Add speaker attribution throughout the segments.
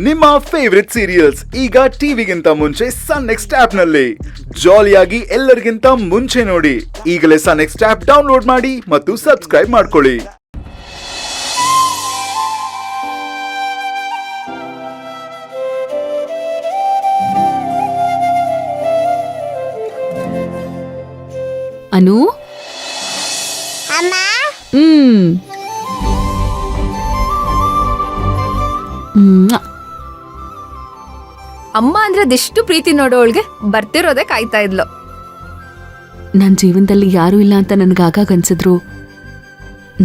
Speaker 1: ನಿಮ್ಮ favourite serials ಈಗ ಟಿವಿಗಿಂತ ಮುಂಚೆ ಸನ್ ನೆಕ್ಸ್ಟ್ ಆಪ್ ನಲ್ಲಿ ಜಾಲಿಯಾಗಿ ಎಲ್ಲರಿಗಿಂತ ಮುಂಚೆ ನೋಡಿ. ಈಗಲೇ ಸನ್ ನೆಕ್ಸ್ಟ್ ಆಪ್ ಡೌನ್ಲೋಡ್ ಮಾಡಿ ಮತ್ತು ಸಬ್ಸ್ಕ್ರೈಬ್ ಮಾಡ್ಕೊಳ್ಳಿ.
Speaker 2: ಅನು
Speaker 3: ಅಮ್ಮ
Speaker 4: ಅಮ್ಮ ಅಂದ್ರೆ ಅದೆಷ್ಟು ಪ್ರೀತಿ ನೋಡೋಳ್ಗೆ ಬರ್ತಿರೋದೇ ಕಾಯ್ತಾ ಇದ್ಲು.
Speaker 2: ನನ್ನ ಜೀವನದಲ್ಲಿ ಯಾರೂ ಇಲ್ಲ ಅಂತ ನನಗಾಗ ಅನ್ಸಿದ್ರು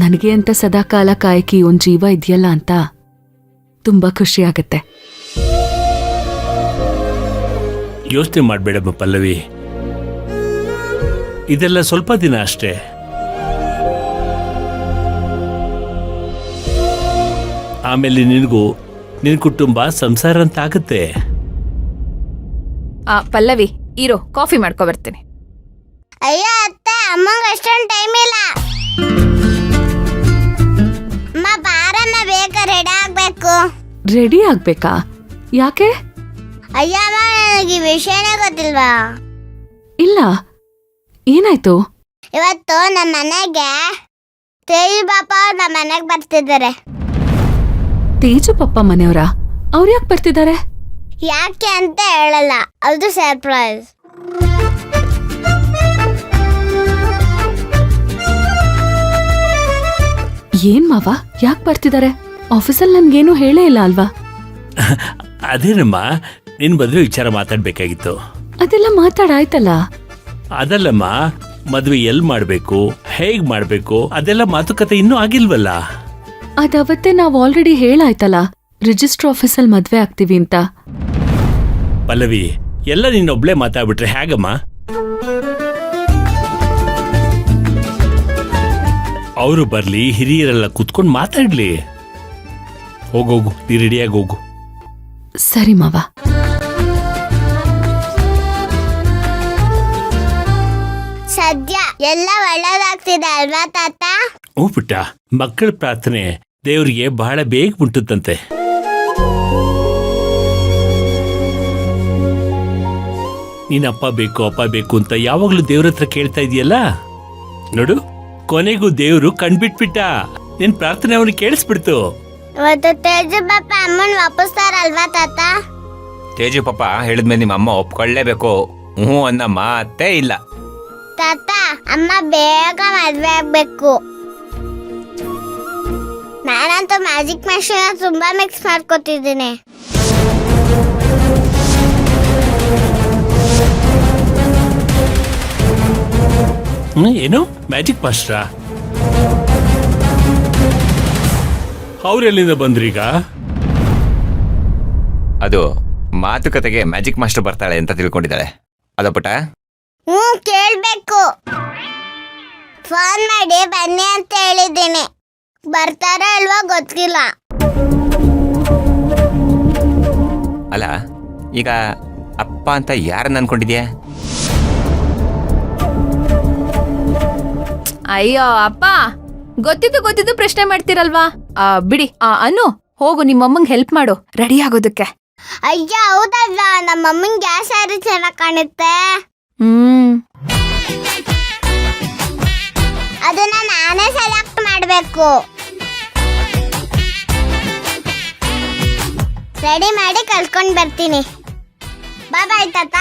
Speaker 2: ನನಗೆ ಅಂತ ಸದಾ ಕಾಲ ಕಾಯಕಿ ಒಂದ್ ಜೀವ ಇದೆಯಲ್ಲ ಅಂತ ತುಂಬಾ ಖುಷಿ ಆಗತ್ತೆ.
Speaker 5: ಯೋಚನೆ ಮಾಡಬೇಡಮ್ಮ ಪಲ್ಲವಿ, ಇದೆಲ್ಲ ಸ್ವಲ್ಪ ದಿನ ಅಷ್ಟೇ. ಆಮೇಲೆ ನಿನಗೂ ನಿನ್ ಕುಟುಂಬ ಸಂಸಾರ ಅಂತ ಆಗುತ್ತೆ.
Speaker 4: ಪಲ್ಲವಿ ಇರೋ, ಕಾಫಿ ಮಾಡ್ಕೊ ಬರ್ತೀನಿ.
Speaker 3: ಅಯ್ಯೋ ಅತ್ತೆ, ಅಮ್ಮಂಗ ಅಷ್ಟೊಂದು ಟೈಮ್ ಇಲ್ಲ. ಅಮ್ಮ ಬಾರಮ್ಮ, ಬೇಗ ರೆಡಿ ಆಗ್ಬೇಕು.
Speaker 2: ರೆಡಿ ಆಗ್ಬೇಕಾ? ಯಾಕೆ?
Speaker 3: ಅಯ್ಯ ಅಮ್ಮ, ನನಗೆ ಈ ವಿಷಯನೇ ಗೊತ್ತಿಲ್ವಾ?
Speaker 2: ಇಲ್ಲ, ಏನಾಯ್ತು?
Speaker 3: ಇವತ್ತು ನಮ್ಮ ಮನೆಗೆ ತೇಜು ಪಾಪ ಅವ್ರು ನಮ್ಮ ಮನೆಗೆ ಬರ್ತಿದ್ದಾರೆ.
Speaker 2: ತೇಜು ಪಪ್ಪ ಮನೆಯವರ? ಅವ್ರು ಯಾಕೆ ಬರ್ತಿದ್ದಾರೆ?
Speaker 3: ಯಾಕೆ ಅಂತ ಹೇಳಲ್ಲ, ಅದು ಸರ್ಪ್ರೈಸ್.
Speaker 2: ಏನ್ ಮಾವ, ಯಾಕೆ ಬರ್ತಿದ್ದಾರೆ? ಆಫೀಸಲ್ಲಿ ನನ್ಗೇನು ಹೇಳೇ ಇಲ್ಲ ಅಲ್ವಾ?
Speaker 5: ಅದೇನಮ್ಮ, ನಿನ್ ಮದುವೆ ವಿಚಾರ ಮಾತಾಡ್ಬೇಕಾಗಿತ್ತು.
Speaker 2: ಅದೆಲ್ಲ ಮಾತಾಡಾಯ್ತಲ್ಲ.
Speaker 5: ಅದಲ್ಲಮ್ಮ, ಮದುವೆ ಎಲ್ ಮಾಡ್ಬೇಕು, ಹೇಗ್ ಮಾಡ್ಬೇಕು, ಅದೆಲ್ಲ ಮಾತುಕತೆ ಇನ್ನೂ ಆಗಿಲ್ವಲ್ಲ.
Speaker 2: ಅದವತ್ತೇ ನಾವ್ ಆಲ್ರೆಡಿ ಹೇಳಾಯ್ತಲ್ಲ, ರಿಜಿಸ್ಟರ್ ಆಫೀಸಲ್ಲಿ ಮದ್ವೆ ಆಗ್ತೀವಿ ಅಂತ.
Speaker 5: ಪಲ್ಲವಿ, ಎಲ್ಲ ನೀನೊಬ್ಳೆ ಮಾತಾಡ್ಬಿಟ್ರೆ ಹೇಗಮ್ಮ? ಅವರು ಬರ್ಲಿ, ಹಿರಿಯರೆಲ್ಲ ಕುತ್ಕೊಂಡು ಮಾತಾಡ್ಲಿ. ಹೋಗೋಗು, ನೀ ರೆಡಿಯಾಗಿ ಹೋಗು.
Speaker 2: ಸರಿ ಮಾವ.
Speaker 3: ಸದ್ಯ ಎಲ್ಲ ಒಳ್ಳೇದಾಗ್ತಿದೆ ಅಲ್ವಾ ತಾತ?
Speaker 5: ಹ್ಞೂ ಪುಟ್ಟ, ಮಕ್ಕಳ ಪ್ರಾರ್ಥನೆ ದೇವರಿಗೆ ಬಹಳ ಬೇಗ ಮುಟ್ಟುತ್ತಂತೆ. ನೀನ್ ಅಪ್ಪ ಬೇಕು ಅಪ್ಪ ಬೇಕು ಅಂತ ಯಾವಾಗ್ಲೂ ದೇವ್ರ ಹತ್ರ ಕೇಳ್ತಾ ಇದೀಯಲ್ಲ, ನೋಡು ಕೊನೆಗೂ ದೇವ್ರು ಕಣ್ಬಿಟ್ಬಿಟ್ಟ. ನಿನ್ ಪ್ರಾರ್ಥನೆ ಅವನಿಗೆ ಕೇಳಿಸ್ಬಿಡ್ತು.
Speaker 3: ಇವತ್ತು ತೇಜು ಪಾಪ ಅಮ್ಮನ್ ವಾಪಸ್ತಾರಲ್ವಾ ತಾತ?
Speaker 6: ತೇಜು ಪಾಪ ಹೇಳಿದ್ಮೇಲೆ ನಿಮ್ಮ ಅಮ್ಮ ಒಪ್ಕೊಳ್ಳೇಬೇಕು. ಹ್ಞೂ ಅನ್ನ ಮಾತೇ ಇಲ್ಲ.
Speaker 3: ತಾತ, ಅಮ್ಮ ಬೇಗ ಮದ್ವೆ ಆಗ್ಬೇಕು. ನಾನಂತೂ ಮ್ಯಾಜಿಕ್ ಮೆಷಿನ್ ತುಂಬಾ ಮಿಕ್ಸ್ ಮಾಡ್ಕೊತಿದ್ದೀನಿ.
Speaker 5: ಏನು ಮ್ಯಾಜಿಕ್ ಮಾಸ್ಟ್ರಾ? ಅವ್ರೆಲ್ಲಿಂದ ಬಂದ್ರೀಗ?
Speaker 6: ಅದು ಮಾತುಕತೆಗೆ ಮ್ಯಾಜಿಕ್ ಮಾಸ್ಟರ್ ಬರ್ತಾಳೆ ಅಂತ ತಿಳ್ಕೊಂಡಿದ್ದಾಳೆ. ಅದ ಪುಟ?
Speaker 3: ಹ್ಞೂ, ಕೇಳ್ಬೇಕು. ಫೋನ್ ಮಾಡಿ ಬನ್ನಿ ಅಂತ ಹೇಳಿದ್ದೀನಿ. ಬರ್ತಾರ ಅಲ್ವಾ ಗೊತ್ತಿಲ್ಲ.
Speaker 6: ಅಲ್ಲ, ಈಗ ಅಪ್ಪ ಅಂತ ಯಾರನ್ನ ಅನ್ಕೊಂಡಿದ್ಯಾ?
Speaker 4: ಅಯ್ಯೋ ಅಪ್ಪ, ಗೊತ್ತಿದ್ದು ಪ್ರಶ್ನೆ ಮಾಡ್ತೀರಲ್ವಾ? ಬಿಡಿ. ಅನು, ಹೋಗು, ನಿಮ್ಮಮ್ಮಂಗೆ ಹೆಲ್ಪ್ ಮಾಡು ರೆಡಿ ಆಗೋದಕ್ಕೆ.
Speaker 3: ಅಯ್ಯ ಹೌದಲ್ಲ, ನಮ್ಮ ಅಮ್ಮಂಗೆ ಯಾವ ಸ್ಯಾರಿ ಚೆನ್ನಾಗಿ ಕಾಣುತ್ತೆ? ಅದನ್ನ ನಾನೇ ಸೆಲೆಕ್ಟ್ ಮಾಡಬೇಕು. ರೆಡಿ ಮಾಡಿ ಕಲ್ತ್ಕೊಂಡು ಬರ್ತೀನಿ. ಬಾಯ್ ತಾತ.